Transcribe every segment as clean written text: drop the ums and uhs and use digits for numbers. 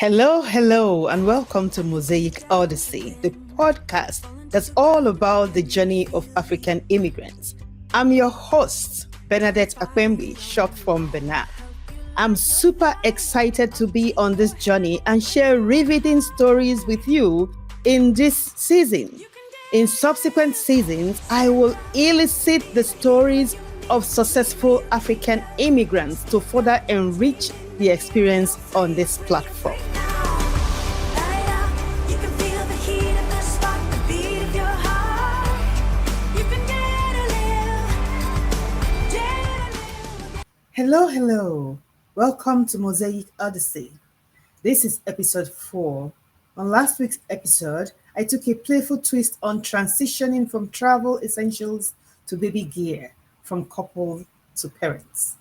Hello, and welcome to Mosaic Odyssey, the podcast that's all about the journey of African immigrants. I'm your host, Bernadette short from Bernard. I'm super excited to be on this journey and share riveting stories with you in this season. In subsequent seasons, I will elicit the stories of successful African immigrants to further enrich the experience on this platform. Hello. Welcome to Mosaic Odyssey. This is episode 4. On last week's episode, I took a playful twist on transitioning from travel essentials to baby gear, from couple to parents.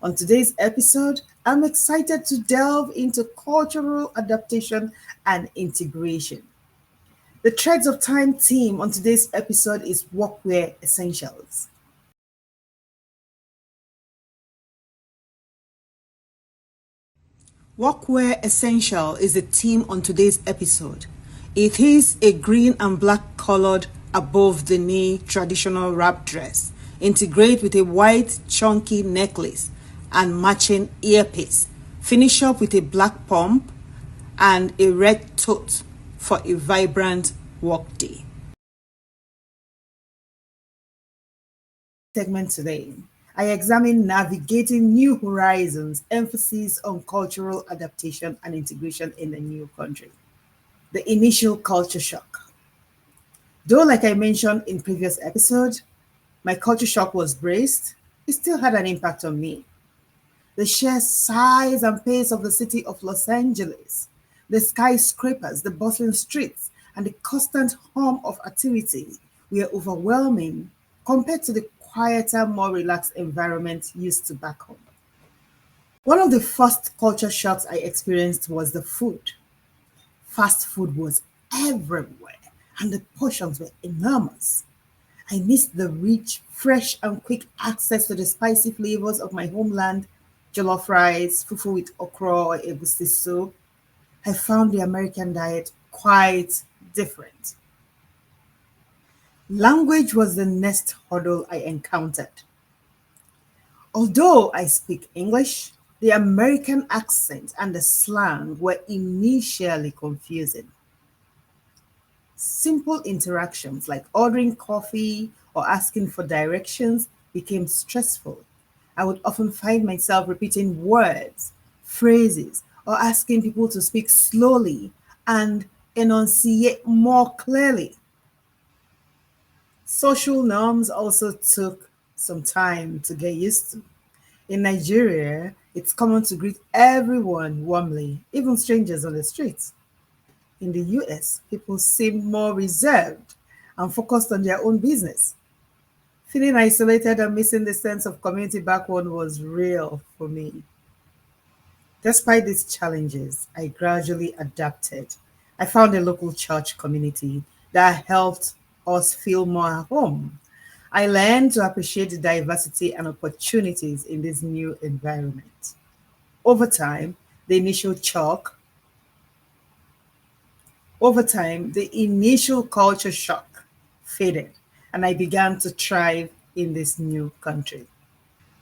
On today's episode, I'm excited to delve into cultural adaptation and integration. The Threads of Time theme on today's episode is Workwear Essentials. Workwear Essential is the theme on today's episode. It is a green and black colored above the knee traditional wrap dress, integrate with a white chunky necklace and matching earpiece. Finish up with a black pump and a red tote for a vibrant workday. Segment today, I examine navigating new horizons, emphasis on cultural adaptation and integration in the new country. The initial culture shock. Though, like I mentioned in previous episode, my culture shock was braced, it still had an impact on me. The sheer size and pace of the city of Los Angeles, the skyscrapers, the bustling streets, and the constant hum of activity were overwhelming compared to the quieter, more relaxed environment used to back home. One of the first culture shocks I experienced was the food. Fast food was everywhere, and the portions were enormous. I missed the rich, fresh, and quick access to the spicy flavors of my homeland, jollof rice, fufu with okra or egusi soup. I found the American diet quite different. Language was the next hurdle I encountered. Although I speak English, the American accent and the slang were initially confusing. Simple interactions like ordering coffee or asking for directions became stressful. I would often find myself repeating words, phrases, or asking people to speak slowly and enunciate more clearly. Social norms also took some time to get used to. In Nigeria, it's common to greet everyone warmly, even strangers on the streets. In the US, people seemed more reserved and focused on their own business. Feeling isolated and missing the sense of community back home was real for me. Despite these challenges, I gradually adapted. I found a local church community that helped us feel more at home. I learned to appreciate the diversity and opportunities in this new environment. Over time, the initial culture shock faded, and I began to thrive in this new country.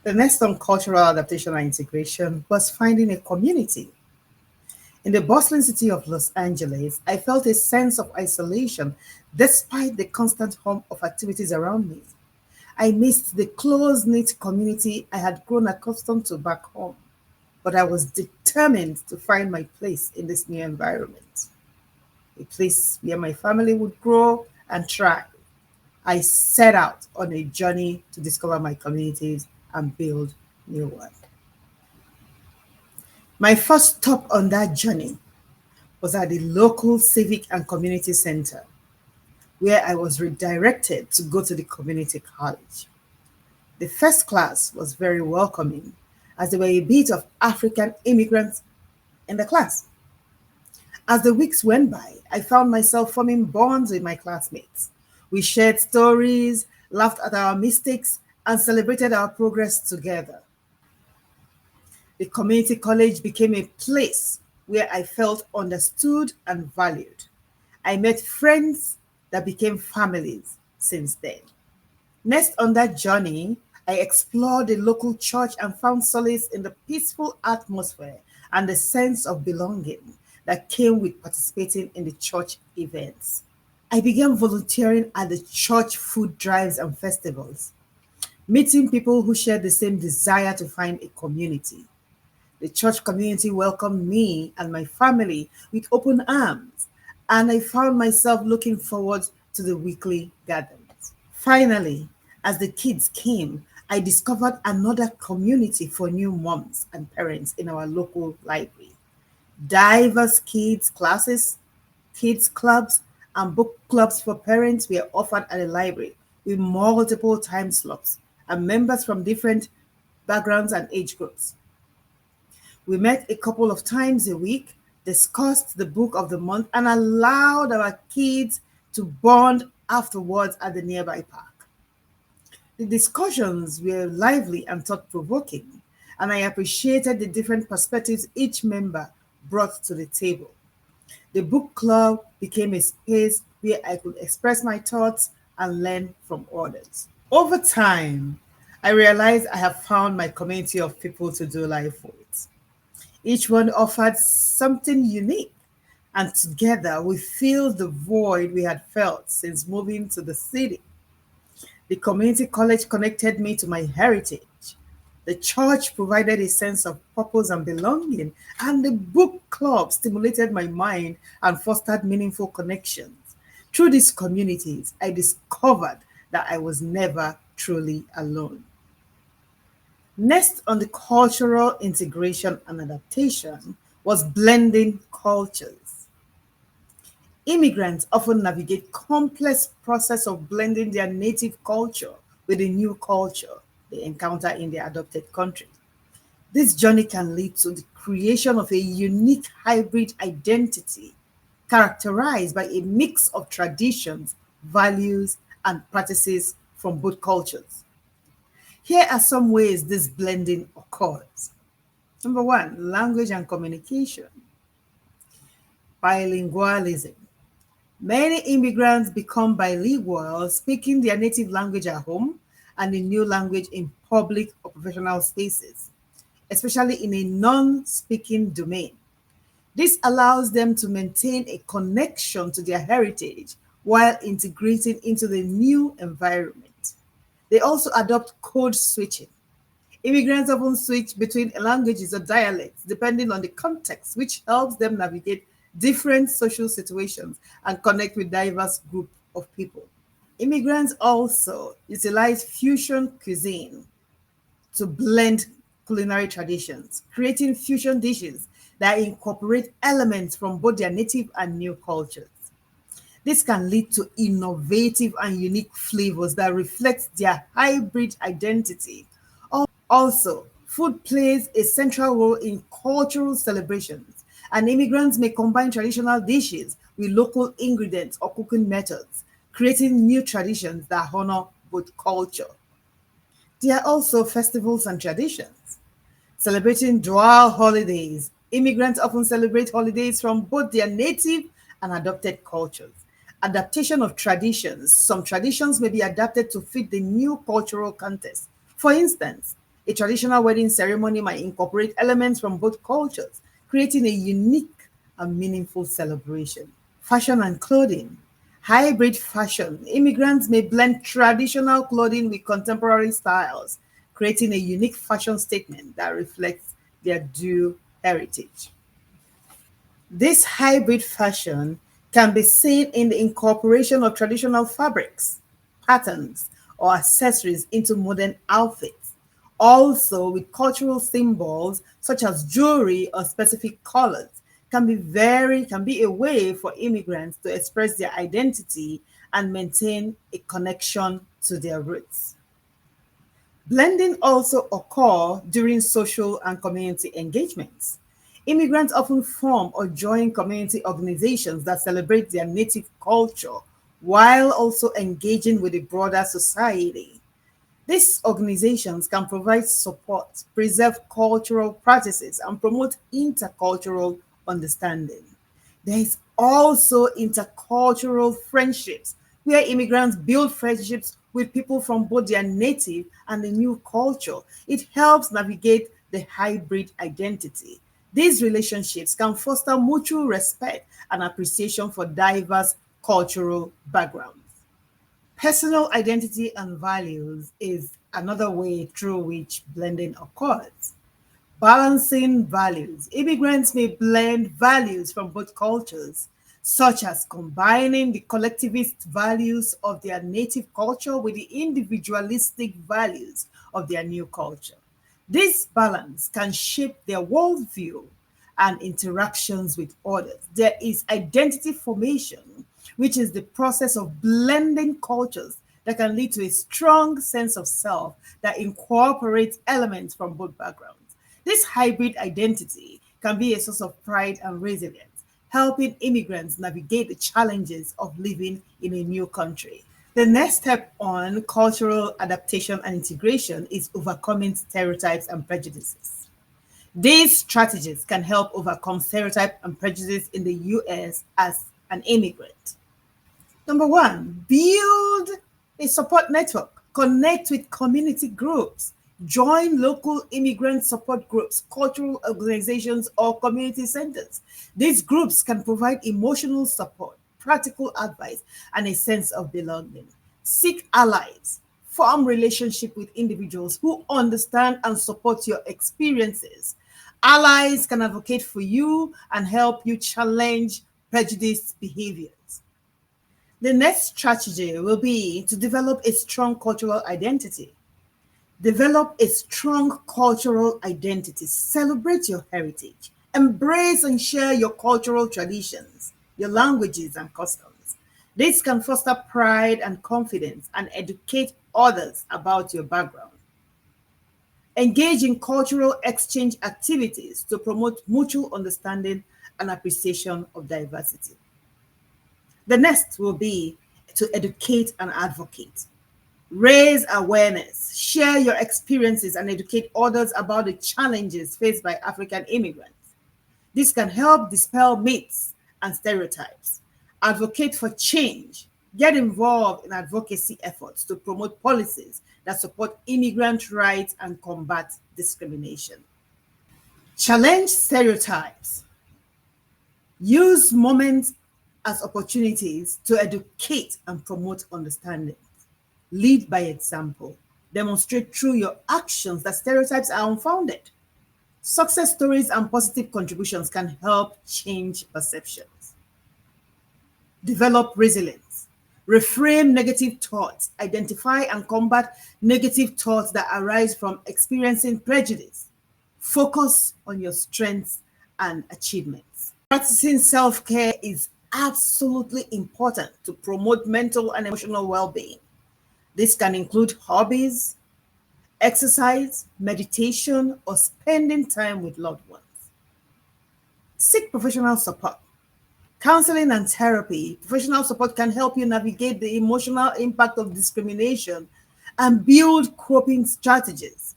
The next on cultural adaptation and integration was finding a community. In the bustling city of Los Angeles, I felt a sense of isolation despite the constant hum of activities around me. I missed the close-knit community I had grown accustomed to back home, but I was determined to find my place in this new environment, a place where my family would grow and thrive. I set out on a journey to discover my communities and build new ones. My first stop on that journey was at the local civic and community center, where I was redirected to go to the community college. The first class was very welcoming, as there were a bit of African immigrants in the class. As the weeks went by, I found myself forming bonds with my classmates. We shared stories, laughed at our mistakes, and celebrated our progress together. The community college became a place where I felt understood and valued. I met friends that became families since then. Next on that journey, I explored the local church and found solace in the peaceful atmosphere and the sense of belonging that came with participating in the church events. I began volunteering at the church food drives and festivals, meeting people who shared the same desire to find a community. The church community welcomed me and my family with open arms, and I found myself looking forward to the weekly gatherings. Finally, as the kids came, I discovered another community for new moms and parents in our local library. Diverse kids classes, kids clubs, and book clubs for parents were offered at the library with multiple time slots and members from different backgrounds and age groups. We met a couple of times a week, discussed the book of the month, and allowed our kids to bond afterwards at the nearby park. The discussions were lively and thought provoking, and I appreciated the different perspectives each member brought to the table. The book club became a space where I could express my thoughts and learn from others. Over time, I realized I have found my community of people to do life with. Each one offered something unique, and together we filled the void we had felt since moving to the city. The community college connected me to my heritage. The church provided a sense of purpose and belonging, and the book club stimulated my mind and fostered meaningful connections. Through these communities, I discovered that I was never truly alone. Next on the cultural integration and adaptation was blending cultures. Immigrants often navigate complex process of blending their native culture with the new culture they encounter in their adopted country. This journey can lead to the creation of a unique hybrid identity characterized by a mix of traditions, values, and practices from both cultures. Here are some ways this blending occurs. Number one, language and communication. Bilingualism. Many immigrants become bilingual, speaking their native language at home and a new language in public or professional spaces, especially in a non speaking domain. This allows them to maintain a connection to their heritage while integrating into the new environment. They also adopt code switching. Immigrants often switch between languages or dialects depending on the context, which helps them navigate different social situations and connect with diverse group of people. Immigrants also utilize fusion cuisine to blend culinary traditions, creating fusion dishes that incorporate elements from both their native and new cultures. This can lead to innovative and unique flavors that reflect their hybrid identity. Also, food plays a central role in cultural celebrations, and immigrants may combine traditional dishes with local ingredients or cooking methods, creating new traditions that honor both culture. There are also festivals and traditions. Celebrating dual holidays, immigrants often celebrate holidays from both their native and adopted cultures. Adaptation of traditions. Some traditions may be adapted to fit the new cultural context. For instance, a traditional wedding ceremony might incorporate elements from both cultures, creating a unique and meaningful celebration. Fashion and clothing. Hybrid fashion. Immigrants may blend traditional clothing with contemporary styles, creating a unique fashion statement that reflects their dual heritage. This hybrid fashion can be seen in the incorporation of traditional fabrics, patterns, or accessories into modern outfits. Also, with cultural symbols such as jewelry or specific colors, can be a way for immigrants to express their identity and maintain a connection to their roots. Blending also occur during social and community engagements. Immigrants often form or join community organizations that celebrate their native culture while also engaging with the broader society. These organizations can provide support, preserve cultural practices, and promote intercultural understanding. There is also intercultural friendships, where immigrants build friendships with people from both their native and the new culture. It helps navigate the hybrid identity. These relationships can foster mutual respect and appreciation for diverse cultural backgrounds. Personal identity and values is another way through which blending occurs. Balancing values. Immigrants may blend values from both cultures, such as combining the collectivist values of their native culture with the individualistic values of their new culture. This balance can shape their worldview and interactions with others. There is identity formation, which is the process of blending cultures that can lead to a strong sense of self that incorporates elements from both backgrounds. This hybrid identity can be a source of pride and resilience, helping immigrants navigate the challenges of living in a new country. The next step on cultural adaptation and integration is overcoming stereotypes and prejudices. These strategies can help overcome stereotype and prejudice in the US as an immigrant. Number one, build a support network. Connect with community groups. Join local immigrant support groups, cultural organizations, or community centers. These groups can provide emotional support, practical advice, and a sense of belonging. Seek allies. Form relationship with individuals who understand and support your experiences. Allies can advocate for you and help you challenge prejudiced behaviors. The next strategy will be to develop a strong cultural identity. Develop a strong cultural identity. Celebrate your heritage. Embrace and share your cultural traditions, your languages, and customs. This can foster pride and confidence and educate others about your background. Engage in cultural exchange activities to promote mutual understanding and appreciation of diversity. The next will be to educate and advocate. Raise awareness, share your experiences, and educate others about the challenges faced by African immigrants. This can help dispel myths and stereotypes. Advocate for change. Get involved in advocacy efforts to promote policies that support immigrant rights and combat discrimination. Challenge stereotypes. Use moments as opportunities to educate and promote understanding. Lead by example. Demonstrate through your actions that stereotypes are unfounded. Success stories and positive contributions can help change perceptions. Develop resilience. Reframe negative thoughts. Identify and combat negative thoughts that arise from experiencing prejudice. Focus on your strengths and achievements. Practicing self-care is absolutely important to promote mental and emotional well-being. This can include hobbies, exercise, meditation, or spending time with loved ones. Seek professional support. Counseling and therapy. Professional support can help you navigate the emotional impact of discrimination and build coping strategies.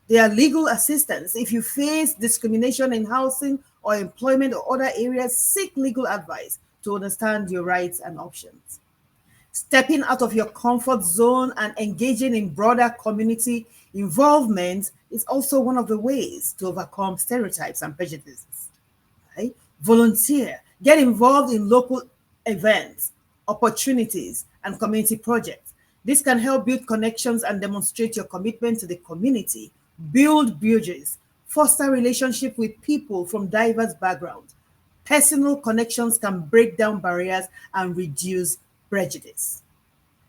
There are legal assistance. If you face discrimination in housing or employment or other areas, seek legal advice to understand your rights and options. Stepping out of your comfort zone and engaging in broader community involvement is also one of the ways to overcome stereotypes and prejudices. Right? Volunteer. Get involved in local events, opportunities, and community projects. This can help build connections and demonstrate your commitment to the community. Build bridges. Foster relationships with people from diverse backgrounds. Personal connections can break down barriers and reduce prejudice.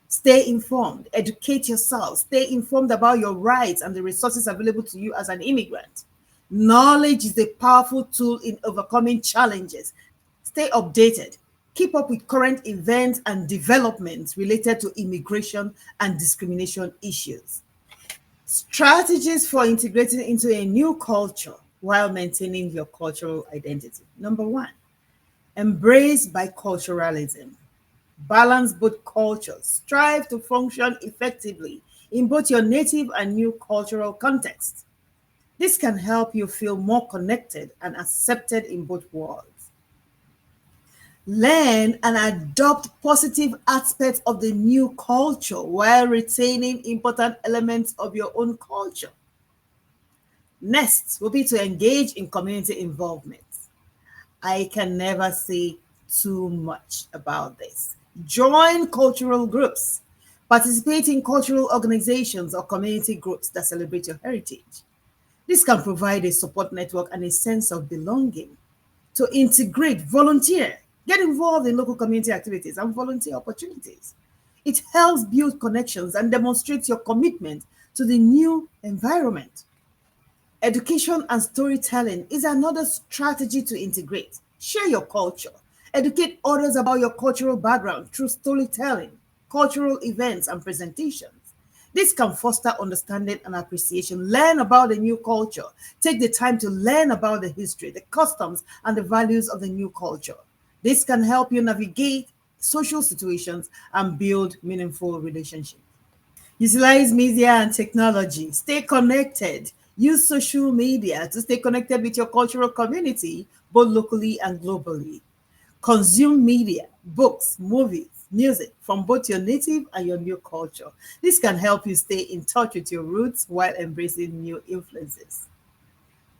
Stay informed, educate yourself, stay informed about your rights and the resources available to you as an immigrant. Knowledge is a powerful tool in overcoming challenges. Stay updated. Keep up with current events and developments related to immigration and discrimination issues. Strategies for integrating into a new culture while maintaining your cultural identity. Number one, embrace biculturalism. Balance both cultures. Strive to function effectively in both your native and new cultural contexts. This can help you feel more connected and accepted in both worlds. Learn and adopt positive aspects of the new culture while retaining important elements of your own culture. Next will be to engage in community involvement. I can never say too much about this. Join cultural groups. Participate in cultural organizations or community groups that celebrate your heritage. This can provide a support network and a sense of belonging. To integrate, volunteer, get involved in local community activities and volunteer opportunities. It helps build connections and demonstrates your commitment to the new environment. Education and storytelling is another strategy to integrate. Share your culture. Educate others about your cultural background through storytelling, cultural events, and presentations. This can foster understanding and appreciation. Learn about the new culture. Take the time to learn about the history, the customs, and the values of the new culture. This can help you navigate social situations and build meaningful relationships. Utilize media and technology. Stay connected. Use social media to stay connected with your cultural community, both locally and globally. Consume media, books, movies, music from both your native and your new culture. This can help you stay in touch with your roots while embracing new influences.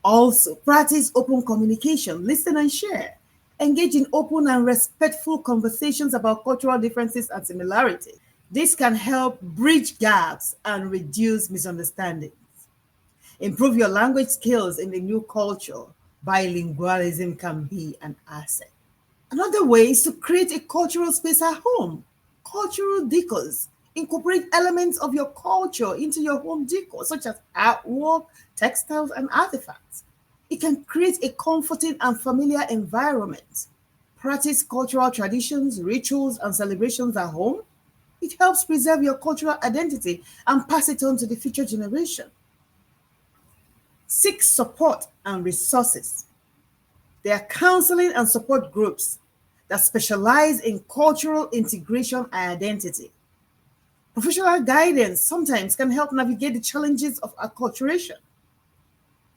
Also, practice open communication, listen and share. Engage in open and respectful conversations about cultural differences and similarities. This can help bridge gaps and reduce misunderstandings. Improve your language skills in the new culture. Bilingualism can be an asset. Another way is to create a cultural space at home. Cultural decors. Incorporate elements of your culture into your home decor, such as artwork, textiles, and artifacts. It can create a comforting and familiar environment. Practice cultural traditions, rituals, and celebrations at home. It helps preserve your cultural identity and pass it on to the future generation. Seek support and resources. There are counseling and support groups that specialize in cultural integration and identity. Professional guidance sometimes can help navigate the challenges of acculturation.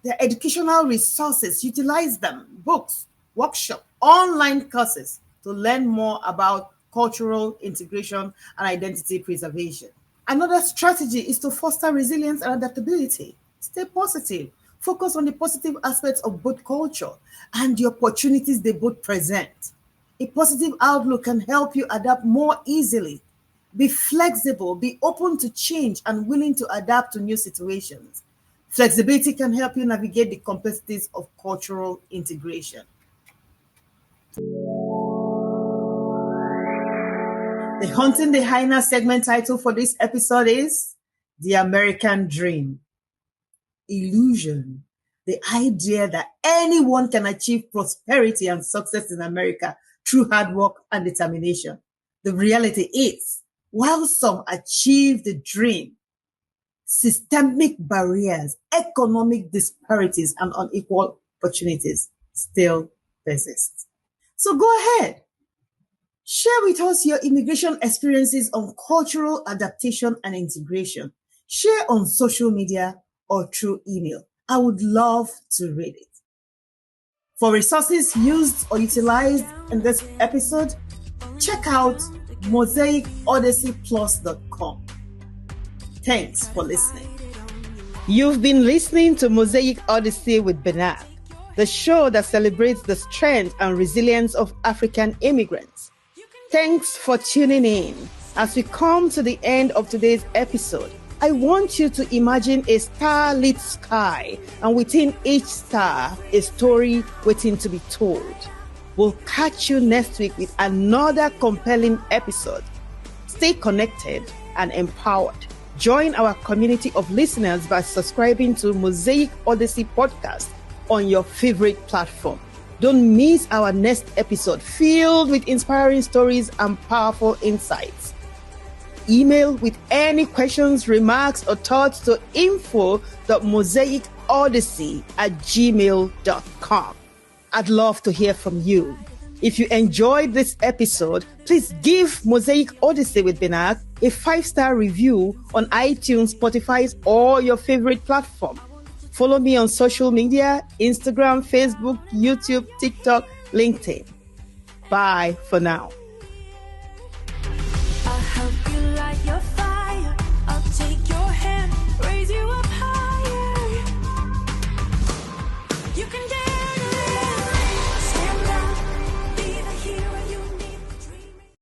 There are educational resources, utilize them, books, workshops, online courses to learn more about cultural integration and identity preservation. Another strategy is to foster resilience and adaptability. Stay positive. Focus on the positive aspects of both culture and the opportunities they both present. A positive outlook can help you adapt more easily. Be flexible, be open to change, and willing to adapt to new situations. Flexibility can help you navigate the complexities of cultural integration. The Hunting the Hyena segment title for this episode is The American Dream. Illusion, the idea that anyone can achieve prosperity and success in America through hard work and determination. The reality is, while some achieve the dream, systemic barriers, economic disparities, and unequal opportunities still persist. So go ahead. Share with us your immigration experiences on cultural adaptation and integration. Share on social media or through email. I would love to read it. For resources used or utilized in this episode, check out MosaicOdysseyPlus.com. Thanks for listening. You've been listening to Mosaic Odyssey with Bernadette, the show that celebrates the strength and resilience of African immigrants. Thanks for tuning in. As we come to the end of today's episode, I want you to imagine a star-lit sky, and within each star, a story waiting to be told. We'll catch you next week with another compelling episode. Stay connected and empowered. Join our community of listeners by subscribing to Mosaic Odyssey podcast on your favorite platform. Don't miss our next episode filled with inspiring stories and powerful insights. Email with any questions, remarks, or thoughts to info.mosaicodyssey@gmail.com. I'd love to hear from you. If you enjoyed this episode, please give Mosaic Odyssey with Bernadette a 5-star review on iTunes, Spotify, or your favorite platform. Follow me on social media, Instagram, Facebook, YouTube, TikTok, LinkedIn. Bye for now. I'll help you light your